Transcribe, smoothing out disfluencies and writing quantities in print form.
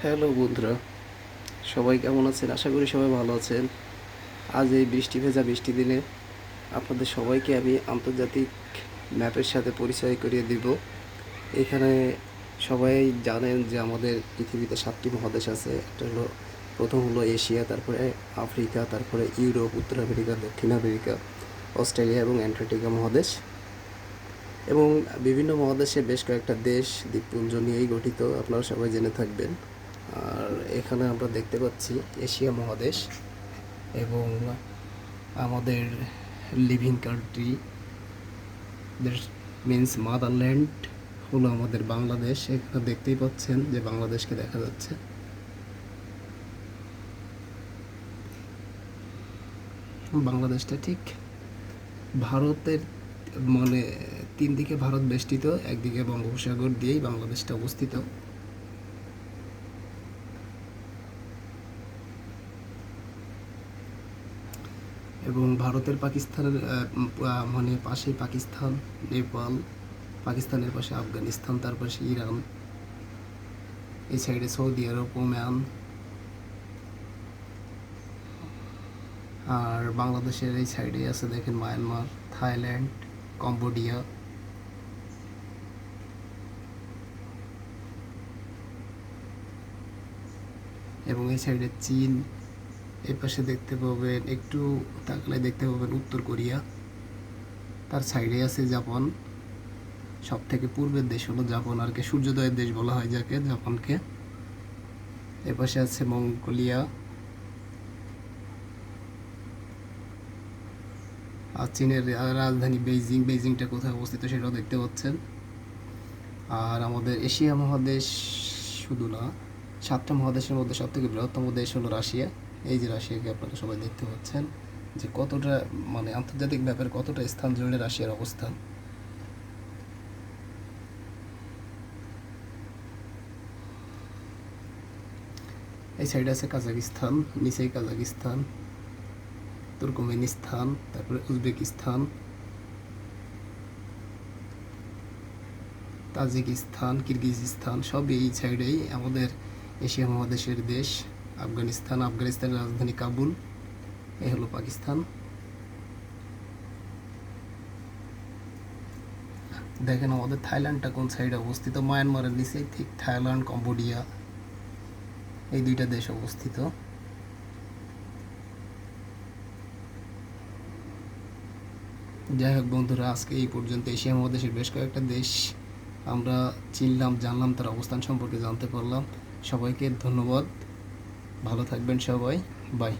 Hello বন্ধুরা, সবাই কেমন আছেন? আশা করি সবাই ভালো আছেন। আজ এই বৃষ্টি ভেজা বৃষ্টি দিনে আপনাদের সবাইকে আমি আন্তর্জাতিক ম্যাপের সাথে পরিচয় করিয়ে দিব। এখানে সবাই জানেন যে আমাদের পৃথিবীতে 7টি মহাদেশ আছে। একটা হলো, প্রথম হলো এশিয়া, তারপরে আফ্রিকা, তারপরে ইউরোপ, উত্তর আমেরিকা, দক্ষিণ আমেরিকা, অস্ট্রেলিয়া এবং অ্যান্টার্কটিকা মহাদেশ। এবং বিভিন্ন মহাদেশে বেশ কয়েকটা দেশ দ্বীপপুঞ্জ নিয়েই গঠিত, আপনারা সবাই জেনে থাকবেন। আর এখানে আমরা দেখতে পাচ্ছি এশিয়া মহাদেশ এবং আমাদের লিভিং কান্ট্রি মিন্স মাদারল্যান্ড হলো আমাদের বাংলাদেশ। এখানে দেখতেই পাচ্ছেন যে বাংলাদেশকে দেখা যাচ্ছে। বাংলাদেশটা ঠিক ভারতের মানে তিন দিকে ভারত বেষ্টিত, একদিকে বঙ্গোপসাগর দিয়েই বাংলাদেশটা অবস্থিত। এবং ভারতের পাকিস্তানের মানে পাশে পাকিস্তান, নেপাল, পাকিস্তানের পাশে আফগানিস্তান, তার পাশে ইরান, এই সাইডে সৌদি আরব, ওমান। আর বাংলাদেশের এই সাইডে আছে দেখেন মায়ানমার, থাইল্যান্ড, কম্বোডিয়া। এবং এই সাইডে চীন। এই পাশে দেখতে পাবেন, একটু তাকালে দেখতে পাবেন উত্তর কোরিয়া। তার সাইডে আছে জাপান। সব থেকে পূর্বের দেশ হলো জাপান, আর কি সূর্যোদয়ের দেশ বলা হয় যাকে, জাপানকে। এ পাশে আছে মঙ্গোলিয়া। আর চীনের রাজধানী বেইজিং। বেইজিংটা কোথায় অবস্থিত সেটাও দেখতে পাচ্ছেন। আর আমাদের এশিয়া মহাদেশ শুধু না, 7টা মহাদেশের মধ্যে সব থেকে বৃহত্তম দেশ হলো রাশিয়া। এই যে রাশিয়াকে আপনারা সবাই দেখতে পাচ্ছেন যে কতটা মানে আন্তর্জাতিক ব্যাপারে কতটা স্থান জুড়ে রাশিয়ার অবস্থান। এই সাইডে আছে কাজাকিস্তান, নিচেই কাজাকিস্তান, তুর্কমেনিস্তান, তারপরে উজবেকিস্তান, তাজিকিস্তান, কিরগিজস্তান, সব এই সাইডেই আমাদের এশিয়া মহাদেশের দেশ। আফগানিস্তান, আফগানিস্তানের রাজধানী কাবুল। এই হলো পাকিস্তান। দেখেন আমাদের থাইল্যান্ডটা কোন সাইডে অবস্থিত, মায়ানমারের নিচেই ঠিক থাইল্যান্ড, কম্বোডিয়া, এই দুইটা দেশ অবস্থিত। যাই হোক বন্ধুরা, আজকে এই পর্যন্ত এশিয়া মহাদেশের বেশ কয়েকটা দেশ আমরা চিনলাম, জানলাম, তার অবস্থান সম্পর্কে জানতে পারলাম। সবাইকে ধন্যবাদ। ভালো থাকবেন সবাই। বাই।